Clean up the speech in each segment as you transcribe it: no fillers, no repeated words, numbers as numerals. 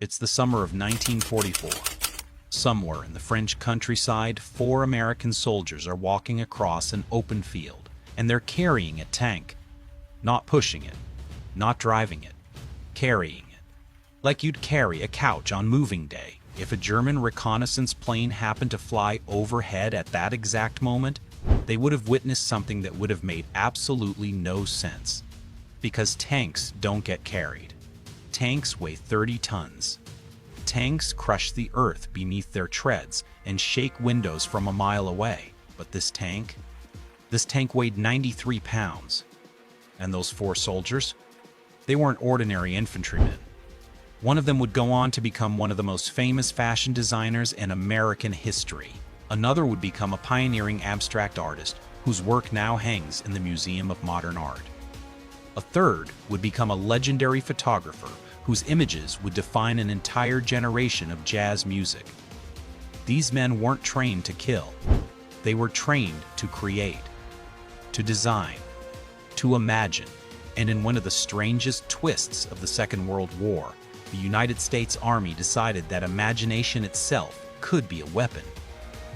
It's the summer of 1944. Somewhere in the French countryside, 4 American soldiers are walking across an open field, and they're carrying a tank. Not pushing it, not driving it, carrying it. Like you'd carry a couch on moving day. If a German reconnaissance plane happened to fly overhead at that exact moment, they would have witnessed something that would have made absolutely no sense. Because tanks don't get carried. Tanks weigh 30 tons. Tanks crush the earth beneath their treads and shake windows from a mile away. But this tank weighed 93 pounds. And those 4 soldiers? They weren't ordinary infantrymen. One of them would go on to become one of the most famous fashion designers in American history. Another would become a pioneering abstract artist whose work now hangs in the Museum of Modern Art. A third would become a legendary photographer whose images would define an entire generation of jazz music. These men weren't trained to kill. They were trained to create, to design, to imagine. And in one of the strangest twists of the Second World War, the United States Army decided that imagination itself could be a weapon.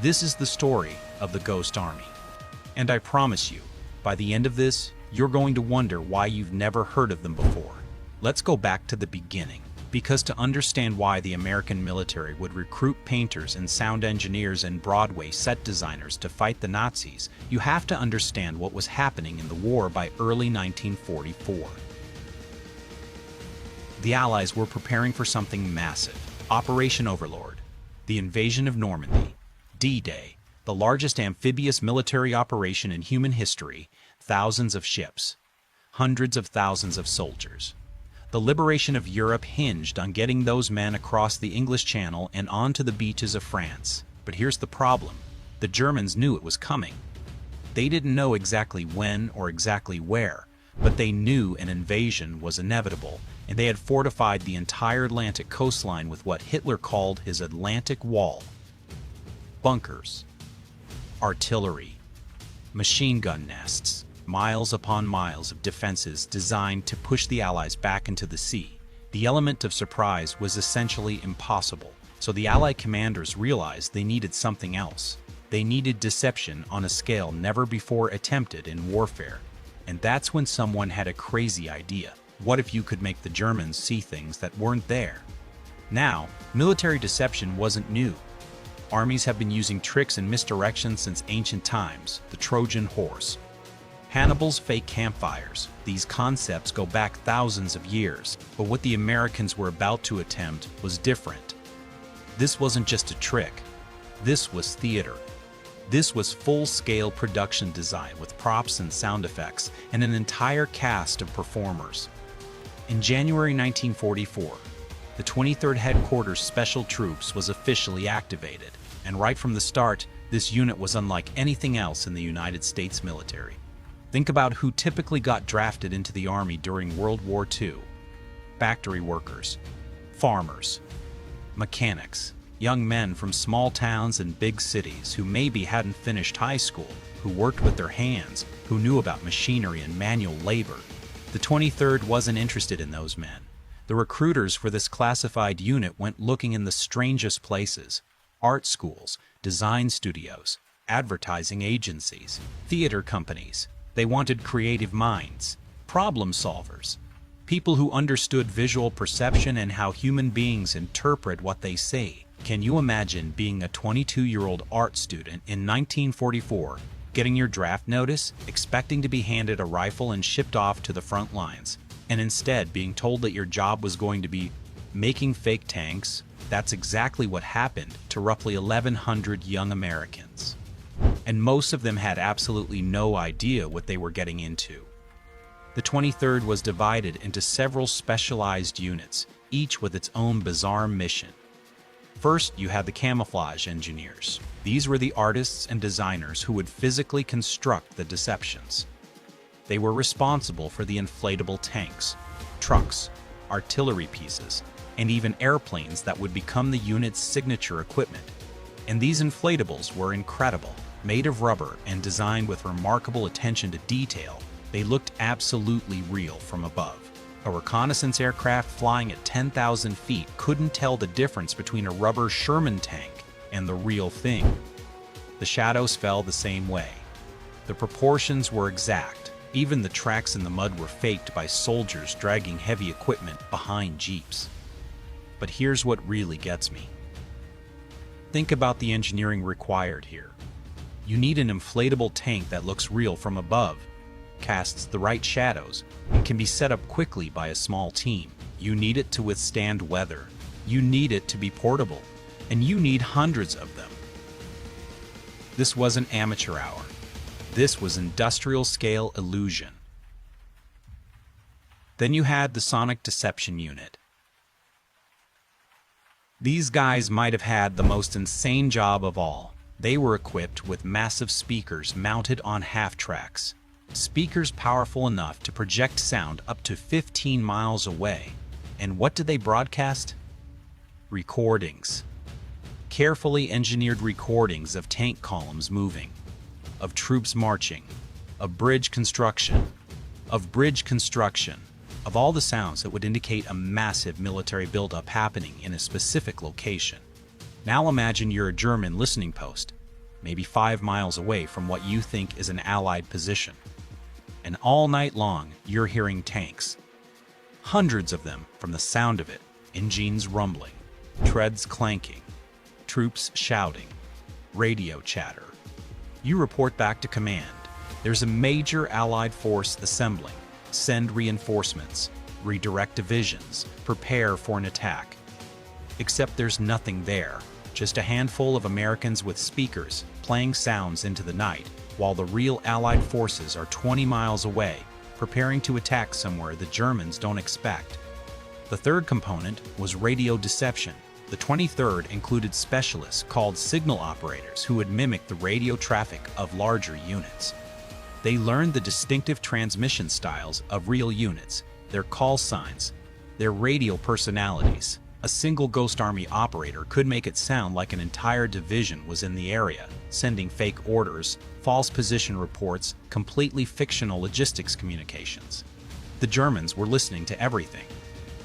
This is the story of the Ghost Army. And I promise you, by the end of this, you're going to wonder why you've never heard of them before. Let's go back to the beginning, because to understand why the American military would recruit painters and sound engineers and Broadway set designers to fight the Nazis, you have to understand what was happening in the war by early 1944. The Allies were preparing for something massive, Operation Overlord, the invasion of Normandy, D-Day, the largest amphibious military operation in human history, thousands of ships, hundreds of thousands of soldiers. The liberation of Europe hinged on getting those men across the English Channel and onto the beaches of France. But here's the problem. The Germans knew it was coming. They didn't know exactly when or exactly where, but they knew an invasion was inevitable, and they had fortified the entire Atlantic coastline with what Hitler called his Atlantic Wall. Bunkers, artillery, machine gun nests, miles upon miles of defenses designed to push the Allies back into the sea. The element of surprise was essentially impossible, so the Allied commanders realized they needed something else. They needed deception on a scale never before attempted in warfare. And that's when someone had a crazy idea. What if you could make the Germans see things that weren't there? Now, military deception wasn't new. Armies have been using tricks and misdirection since ancient times, the Trojan horse. Hannibal's fake campfires. These concepts go back thousands of years, but what the Americans were about to attempt was different. This wasn't just a trick. This was theater. This was full-scale production design with props and sound effects and an entire cast of performers. In January 1944, the 23rd Headquarters Special Troops was officially activated, and right from the start, this unit was unlike anything else in the United States military. Think about who typically got drafted into the Army during World War II. Factory workers, farmers, mechanics, young men from small towns and big cities who maybe hadn't finished high school, who worked with their hands, who knew about machinery and manual labor. The 23rd wasn't interested in those men. The recruiters for this classified unit went looking in the strangest places: art schools, design studios, advertising agencies, theater companies. They wanted creative minds, problem solvers, people who understood visual perception and how human beings interpret what they see. Can you imagine being a 22-year-old art student in 1944, getting your draft notice, expecting to be handed a rifle and shipped off to the front lines, and instead being told that your job was going to be making fake tanks? That's exactly what happened to roughly 1,100 young Americans. And most of them had absolutely no idea what they were getting into. The 23rd was divided into several specialized units, each with its own bizarre mission. First, you had the camouflage engineers. These were the artists and designers who would physically construct the deceptions. They were responsible for the inflatable tanks, trucks, artillery pieces, and even airplanes that would become the unit's signature equipment. And these inflatables were incredible. Made of rubber and designed with remarkable attention to detail, they looked absolutely real from above. A reconnaissance aircraft flying at 10,000 feet couldn't tell the difference between a rubber Sherman tank and the real thing. The shadows fell the same way. The proportions were exact. Even the tracks in the mud were faked by soldiers dragging heavy equipment behind jeeps. But here's what really gets me. Think about the engineering required here. You need an inflatable tank that looks real from above, casts the right shadows, and can be set up quickly by a small team. You need it to withstand weather. You need it to be portable. And you need hundreds of them. This wasn't amateur hour. This was industrial-scale illusion. Then you had the Sonic Deception Unit. These guys might have had the most insane job of all. They were equipped with massive speakers mounted on half-tracks. Speakers powerful enough to project sound up to 15 miles away. And what did they broadcast? Recordings. Carefully engineered recordings of tank columns moving, of troops marching, of bridge construction, of all the sounds that would indicate a massive military buildup happening in a specific location. Now imagine you're a German listening post, maybe 5 miles away from what you think is an Allied position. And all night long, you're hearing tanks. Hundreds of them from the sound of it, engines rumbling, treads clanking, troops shouting, radio chatter. You report back to command. There's a major Allied force assembling. Send reinforcements, redirect divisions, prepare for an attack. Except there's nothing there, just a handful of Americans with speakers playing sounds into the night, while the real Allied forces are 20 miles away, preparing to attack somewhere the Germans don't expect. The third component was radio deception. The 23rd included specialists called signal operators who would mimic the radio traffic of larger units. They learned the distinctive transmission styles of real units, their call signs, their radio personalities. A single Ghost Army operator could make it sound like an entire division was in the area, sending fake orders, false position reports, completely fictional logistics communications. The Germans were listening to everything.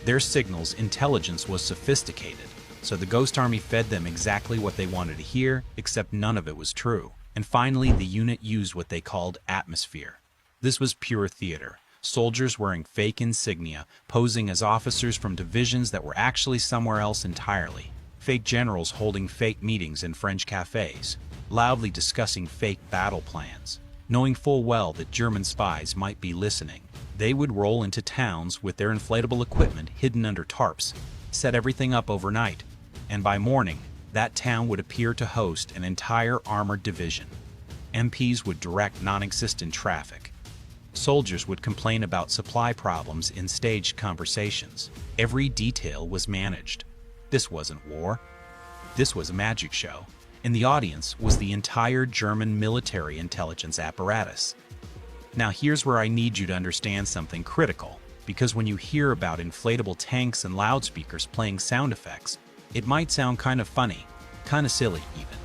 Their signals intelligence was sophisticated, so the Ghost Army fed them exactly what they wanted to hear, except none of it was true. And finally, the unit used what they called atmosphere. This was pure theater. Soldiers wearing fake insignia, posing as officers from divisions that were actually somewhere else entirely. Fake generals holding fake meetings in French cafes, loudly discussing fake battle plans. Knowing full well that German spies might be listening, they would roll into towns with their inflatable equipment hidden under tarps, set everything up overnight, and by morning, that town would appear to host an entire armored division. MPs would direct non-existent traffic. Soldiers would complain about supply problems in staged conversations. Every detail was managed. This wasn't war. This was a magic show. And the audience was the entire German military intelligence apparatus. Now here's where I need you to understand something critical, because when you hear about inflatable tanks and loudspeakers playing sound effects, it might sound kind of funny, kind of silly even.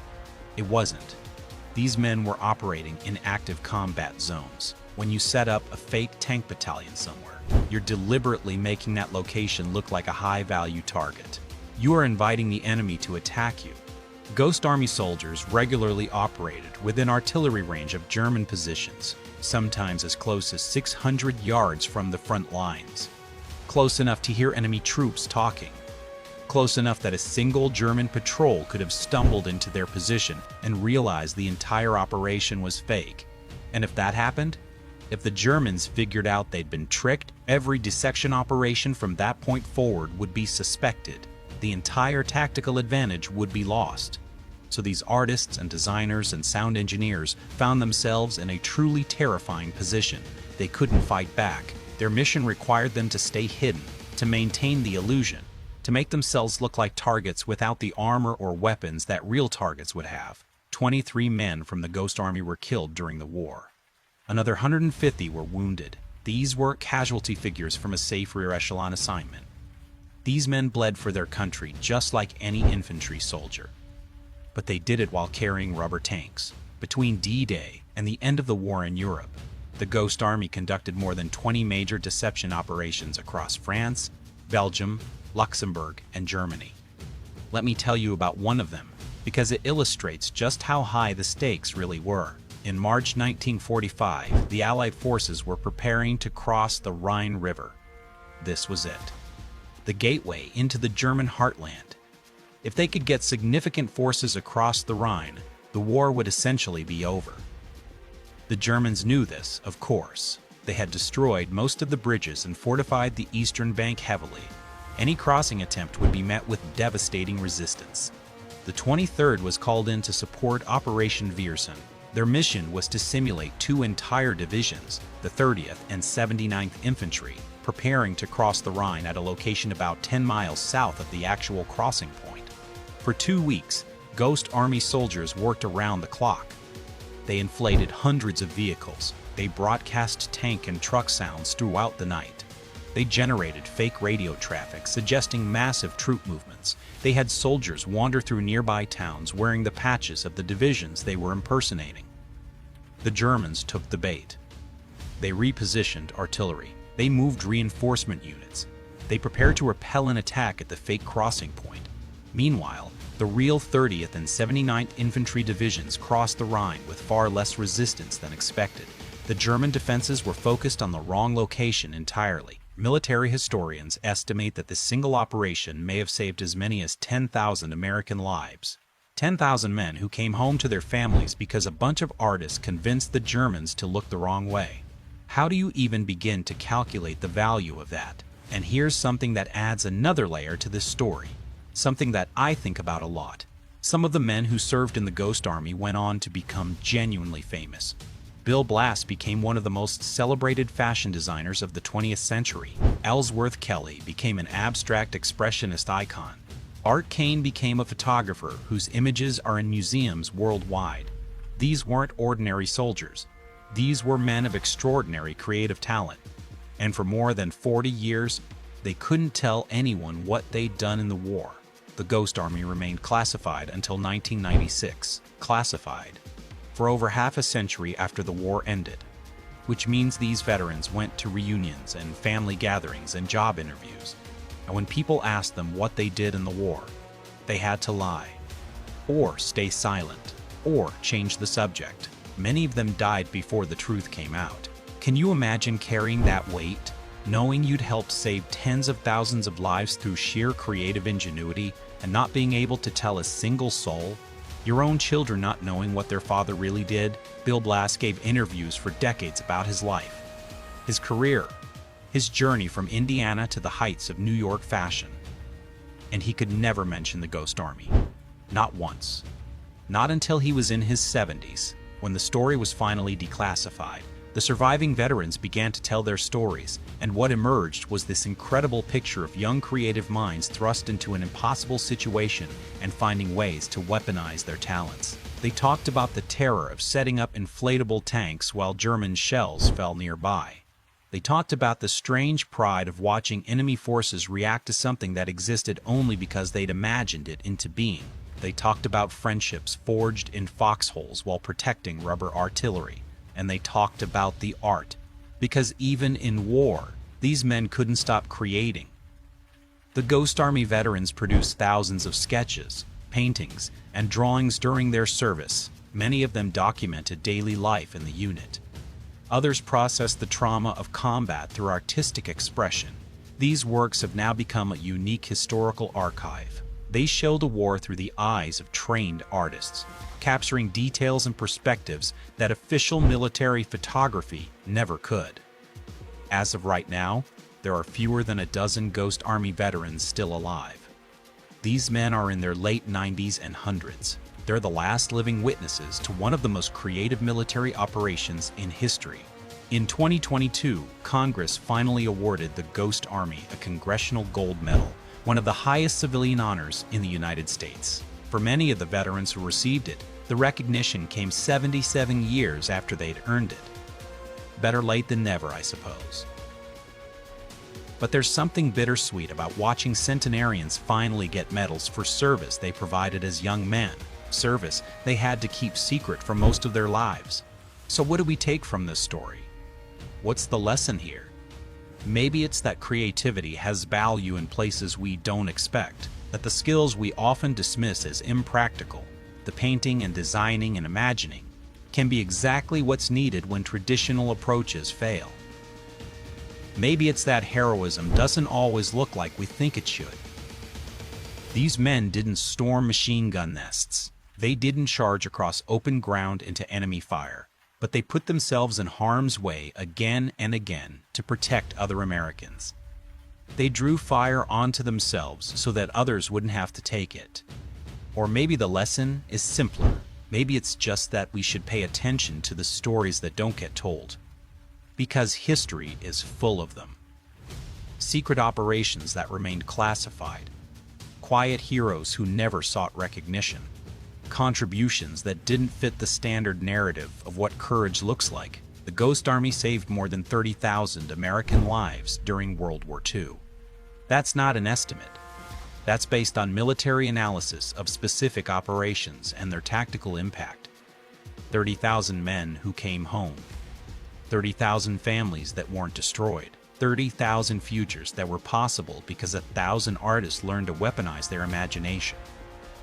It wasn't. These men were operating in active combat zones. When you set up a fake tank battalion somewhere, you're deliberately making that location look like a high-value target. You are inviting the enemy to attack you. Ghost Army soldiers regularly operated within artillery range of German positions, sometimes as close as 600 yards from the front lines. Close enough to hear enemy troops talking. Close enough that a single German patrol could have stumbled into their position and realized the entire operation was fake. And if that happened, if the Germans figured out they'd been tricked, every dissection operation from that point forward would be suspected. The entire tactical advantage would be lost. So these artists and designers and sound engineers found themselves in a truly terrifying position. They couldn't fight back. Their mission required them to stay hidden, to maintain the illusion, to make themselves look like targets without the armor or weapons that real targets would have. 23 men from the Ghost Army were killed during the war. Another 150 were wounded. These were casualty figures from a safe rear echelon assignment. These men bled for their country just like any infantry soldier. But they did it while carrying rubber tanks. Between D-Day and the end of the war in Europe, The Ghost Army conducted more than 20 major deception operations across France, Belgium, Luxembourg, and Germany. Let me tell you about one of them, because it illustrates just how high the stakes really were. In March 1945, the Allied forces were preparing to cross the Rhine River. This was it. The gateway into the German heartland. If they could get significant forces across the Rhine, the war would essentially be over. The Germans knew this, of course. They had destroyed most of the bridges and fortified the eastern bank heavily. Any crossing attempt would be met with devastating resistance. The 23rd was called in to support Operation Viersen. Their mission was to simulate two entire divisions, the 30th and 79th Infantry, preparing to cross the Rhine at a location about 10 miles south of the actual crossing point. For 2 weeks, Ghost Army soldiers worked around the clock. They inflated hundreds of vehicles. They broadcast tank and truck sounds throughout the night. They generated fake radio traffic suggesting massive troop movements. They had soldiers wander through nearby towns wearing the patches of the divisions they were impersonating. The Germans took the bait. They repositioned artillery. They moved reinforcement units. They prepared to repel an attack at the fake crossing point. Meanwhile, the real 30th and 79th Infantry divisions crossed the Rhine with far less resistance than expected. The German defenses were focused on the wrong location entirely. Military historians estimate that this single operation may have saved as many as 10,000 American lives. 10,000 men who came home to their families because a bunch of artists convinced the Germans to look the wrong way. How do you even begin to calculate the value of that? And here's something that adds another layer to this story. Something that I think about a lot. Some of the men who served in the Ghost Army went on to become genuinely famous. Bill Blass became one of the most celebrated fashion designers of the 20th century. Ellsworth Kelly became an abstract expressionist icon. Art Kane became a photographer whose images are in museums worldwide. These weren't ordinary soldiers. These were men of extraordinary creative talent. And for more than 40 years, they couldn't tell anyone what they'd done in the war. The Ghost Army remained classified until 1996. Classified. For over half a century after the war ended. Which means these veterans went to reunions and family gatherings and job interviews. And when people asked them what they did in the war, they had to lie. Or stay silent. Or change the subject. Many of them died before the truth came out. Can you imagine carrying that weight? Knowing you'd helped save tens of thousands of lives through sheer creative ingenuity and not being able to tell a single soul? Your own children not knowing what their father really did? Bill Blass gave interviews for decades about his life, his career, his journey from Indiana to the heights of New York fashion. And he could never mention the Ghost Army. Not once. Not until he was in his 70s, when the story was finally declassified. The surviving veterans began to tell their stories, and what emerged was this incredible picture of young creative minds thrust into an impossible situation and finding ways to weaponize their talents. They talked about the terror of setting up inflatable tanks while German shells fell nearby. They talked about the strange pride of watching enemy forces react to something that existed only because they'd imagined it into being. They talked about friendships forged in foxholes while protecting rubber artillery. And they talked about the art, because even in war, these men couldn't stop creating. The Ghost Army veterans produced thousands of sketches, paintings, and drawings during their service. Many of them documented daily life in the unit. Others processed the trauma of combat through artistic expression. These works have now become a unique historical archive. They show the war through the eyes of trained artists, capturing details and perspectives that official military photography never could. As of right now, there are fewer than a dozen Ghost Army veterans still alive. These men are in their late 90s and hundreds. They're the last living witnesses to one of the most creative military operations in history. In 2022, Congress finally awarded the Ghost Army a Congressional Gold Medal, one of the highest civilian honors in the United States. For many of the veterans who received it, the recognition came 77 years after they'd earned it. Better late than never, I suppose. But there's something bittersweet about watching centenarians finally get medals for service they provided as young men, service they had to keep secret for most of their lives. So what do we take from this story? What's the lesson here? Maybe it's that creativity has value in places we don't expect, that the skills we often dismiss as impractical, the painting and designing and imagining, can be exactly what's needed when traditional approaches fail. Maybe it's that heroism doesn't always look like we think it should. These men didn't storm machine gun nests. They didn't charge across open ground into enemy fire, but they put themselves in harm's way again and again to protect other Americans. They drew fire onto themselves so that others wouldn't have to take it. Or maybe the lesson is simpler. Maybe it's just that we should pay attention to the stories that don't get told, because history is full of them. Secret operations that remained classified, quiet heroes who never sought recognition, contributions that didn't fit the standard narrative of what courage looks like. The Ghost Army saved more than 30,000 American lives during World War II. That's not an estimate. That's based on military analysis of specific operations and their tactical impact. 30,000 men who came home. 30,000 families that weren't destroyed. 30,000 futures that were possible because 1,000 artists learned to weaponize their imagination.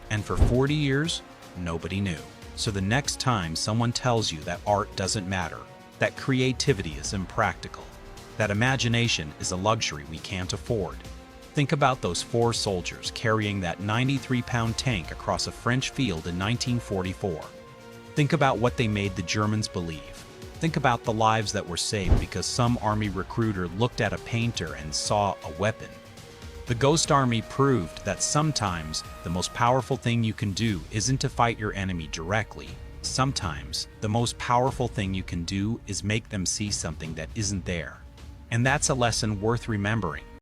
And for 40 years, nobody knew. So the next time someone tells you that art doesn't matter, that creativity is impractical, that imagination is a luxury we can't afford, think about those 4 soldiers carrying that 93-pound tank across a French field in 1944. Think about what they made the Germans believe. Think about the lives that were saved because some army recruiter looked at a painter and saw a weapon. The Ghost Army proved that sometimes the most powerful thing you can do isn't to fight your enemy directly. Sometimes the most powerful thing you can do is make them see something that isn't there. And that's a lesson worth remembering.